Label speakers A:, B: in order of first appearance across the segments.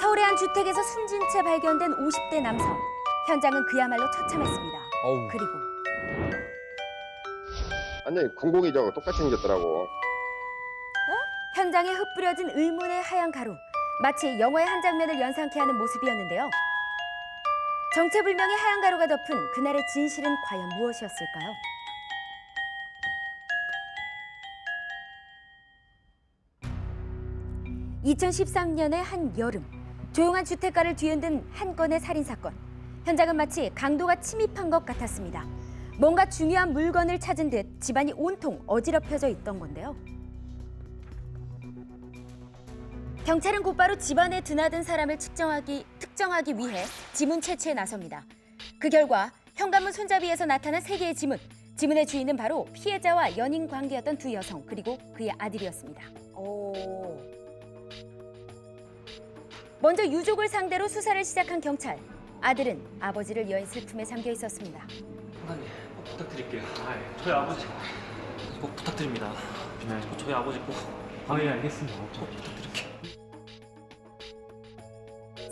A: 서울의 한 주택에서 숨진 채 발견된 50대 남성. 현장은 그야말로 처참했습니다.
B: 어우.
A: 그리고
C: 완전히 공공이죠. 똑같이 생겼더라고.
A: 현장에 흩뿌려진 의문의 하얀 가루. 마치 영화의 한 장면을 연상케 하는 모습이었는데요. 정체불명의 하얀 가루가 덮은 그날의 진실은 과연 무엇이었을까요? (2013년의) 한 여름, 조용한 주택가를 뒤흔든 한 건의 살인사건. 현장은 마치 강도가 침입한 것 같았습니다. 뭔가 중요한 물건을 찾은 듯 집안이 온통 어지럽혀져 있던 건데요. 경찰은 곧바로 집안에 드나든 사람을 특정하기 위해 지문 채취에 나섭니다. 그 결과 현관문 손잡이에서 나타난 3개의 지문. 지문의 주인은 바로 피해자와 연인 관계였던 두 여성, 그리고 그의 아들이었습니다. 먼저 유족을 상대로 수사를 시작한 경찰. 아들은 아버지를 여인 슬픔에 잠겨 있었습니다.
D: 사장님, 꼭 부탁드릴게요. 저희 아버지 꼭 부탁드립니다. 저희 아버지 꼭. 예, 알겠습니다. 꼭 부탁드릴게요.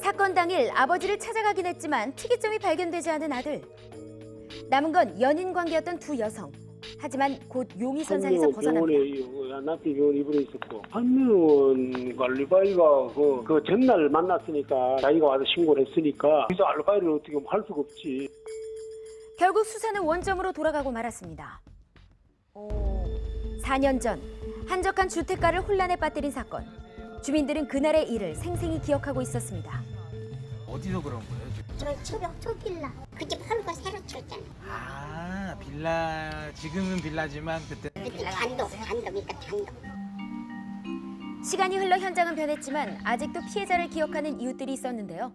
A: 사건 당일 아버지를 찾아가긴 했지만 특이점이 발견되지 않은 아들. 남은 건 연인 관계였던 두 여성. 하지만 곧 용의선상에서 벗어납니다.
E: 나한테 병원 입원해 있었고 한 명은 알리바이가 그 전날 만났으니까 자기가 와서 신고를 했으니까 그래서 알리바이를 어떻게 할 수가 없지.
A: 결국 수사는 원점으로 돌아가고 말았습니다. 4년 전 한적한 주택가를 혼란에 빠뜨린 사건. 주민들은 그날의 일을 생생히 기억하고 있었습니다.
B: 어디서 그런 거예요?
F: 저 초벽 초빌라 그 집 헐고 새로 쳤잖아.
B: 아, 빌라. 지금은 빌라지만 그때.
F: 그때 단독이니까 단독.
A: 시간이 흘러 현장은 변했지만 아직도 피해자를 기억하는 이웃들이 있었는데요.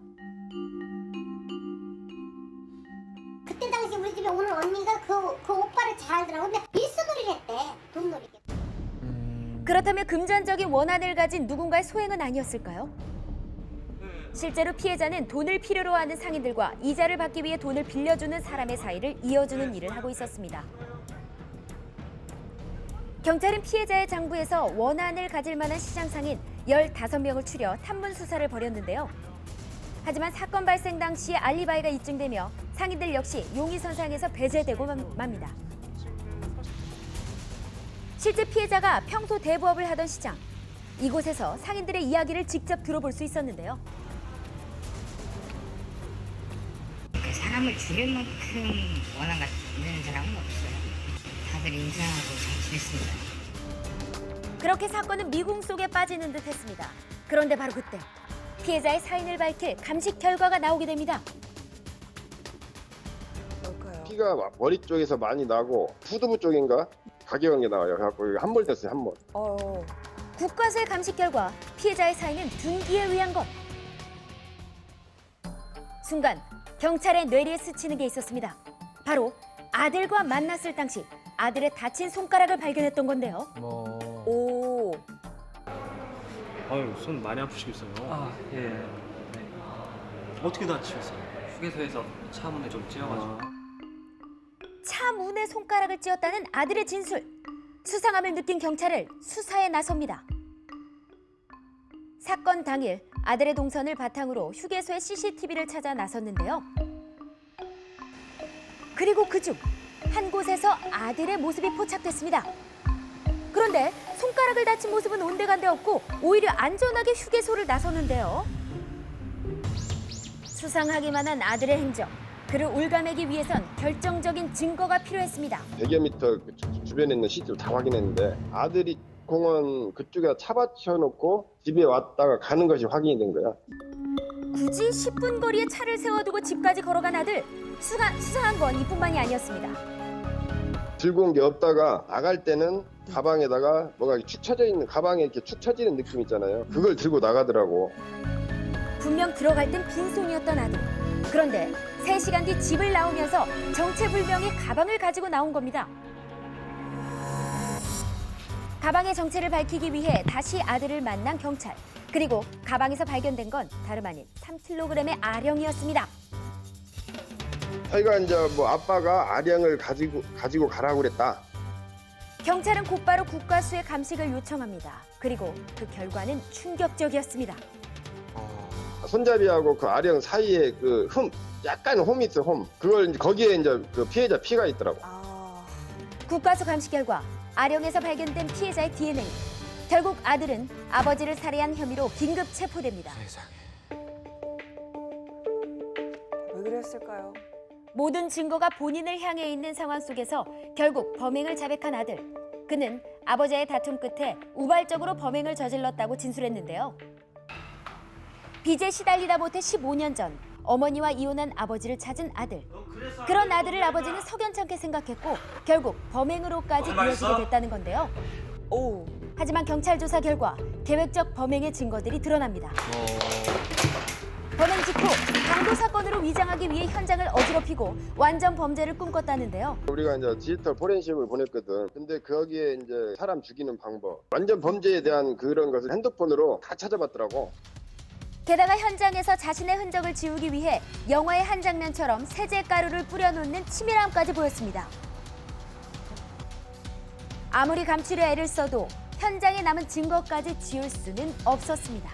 F: 그때 당시 우리 집에 오는 언니가 그 오빠를 잘 알더라고. 근데 일수놀이를 했대. 돈놀이게.
A: 그렇다면 금전적인 원한을 가진 누군가의 소행은 아니었을까요? 실제로 피해자는 돈을 필요로 하는 상인들과 이자를 받기 위해 돈을 빌려주는 사람의 사이를 이어주는 일을 하고 있었습니다. 경찰은 피해자의 장부에서 원한을 가질 만한 시장상인 15명을 추려 탐문 수사를 벌였는데요. 하지만 사건 발생 당시에 알리바이가 입증되며 상인들 역시 용의선상에서 배제되고 맙니다. 실제 피해자가 평소 대부업을 하던 시장. 이곳에서 상인들의 이야기를 직접 들어볼 수 있었는데요.
G: 그 사람을 죽일 만큼 원한 있는 사람은 없어요. 다들 인사하고 잘 지냈습니다.
A: 그렇게 사건은 미궁 속에 빠지는 듯 했습니다. 그런데 바로 그때 피해자의 사인을 밝힐 감식 결과가 나오게 됩니다.
C: 피가 머리 쪽에서 많이 나고 후두부 쪽인가 가게한 게 나와요. 그래갖고 함몰 됐어요. 함몰.
A: 국과수의 감식 결과 피해자의 사인은 둔기에 의한 것. 순간 경찰의 뇌리에 스치는 게 있었습니다. 바로 아들과 만났을 당시 아들의 다친 손가락을 발견했던 건데요. 오.
D: 아유, 손 많이 아프시겠어요? 예. 네. 어떻게 다치셨어요? 휴게소에서 차 문에 좀 찧어가지고.
A: 차 문에 손가락을 찧었다는 아들의 진술. 수상함을 느낀 경찰을 수사에 나섭니다. 사건 당일 아들의 동선을 바탕으로 휴게소의 CCTV를 찾아 나섰는데요. 그리고 그중 한 곳에서 아들의 모습이 포착됐습니다. 그런데 손가락을 다친 모습은 온데간데 없고 오히려 안전하게 휴게소를 나섰는데요. 수상하기만 한 아들의 행적. 그를 올가매기 위해선 결정적인 증거가 필요했습니다.
C: 100여 미터 주변에 있는 시트를 다 확인했는데 아들이 공원 그쪽에 차 받쳐놓고 집에 왔다가 가는 것이 확인이 된 거야.
A: 굳이 10분 거리에 차를 세워두고 집까지 걸어간 아들. 수상한 건 이뿐만이 아니었습니다.
C: 들고 온 게 없다가 나갈 때는 가방에다가 뭐가 축 처져 있는, 가방에 이렇게 축 처지는 느낌 있잖아요. 그걸 들고 나가더라고.
A: 분명 들어갈 땐 빈손이었던 아들. 그런데 3시간 뒤 집을 나오면서 정체불명의 가방을 가지고 나온 겁니다. 가방의 정체를 밝히기 위해 다시 아들을 만난 경찰. 그리고 가방에서 발견된 건 다름 아닌 3kg의 아령이었습니다.
C: 자기가 이제 뭐 아빠가 아령을 가지고 가라고 그랬다.
A: 경찰은 곧바로 국과수의 감식을 요청합니다. 그리고 그 결과는 충격적이었습니다.
C: 손잡이하고 그 아령 사이에 그 약간 홈이 있어, 홈. 그걸 이제 거기에 이제 그 피해자 피가 있더라고.
A: 국과수 감식 결과 아령에서 발견된 피해자의 DNA. 결국 아들은 아버지를 살해한 혐의로 긴급 체포됩니다.
H: 왜 그랬을까요?
A: 모든 증거가 본인을 향해 있는 상황 속에서 결국 범행을 자백한 아들. 그는 아버지와의 다툼 끝에 우발적으로 범행을 저질렀다고 진술했는데요. 빚에 시달리다 못해 15년 전 어머니와 이혼한 아버지를 찾은 아들. 그런 아들을 아버지는 석연찮게 생각했고 결국 범행으로까지 이어지게 됐다는 건데요.
H: 오.
A: 하지만 경찰 조사 결과 계획적 범행의 증거들이 드러납니다. 범행 직후 강도 사건으로 위장하기 위해 현장을 어지럽히고 완전 범죄를 꿈꿨다는데요.
C: 우리가 이제 디지털 포렌식을 보냈거든. 근데 거기에 이제 사람 죽이는 방법, 완전 범죄에 대한 그런 것을 핸드폰으로 다 찾아봤더라고.
A: 게다가 현장에서 자신의 흔적을 지우기 위해 영화의 한 장면처럼 세제 가루를 뿌려놓는 치밀함까지 보였습니다. 아무리 감추려 애를 써도 현장에 남은 증거까지 지울 수는 없었습니다.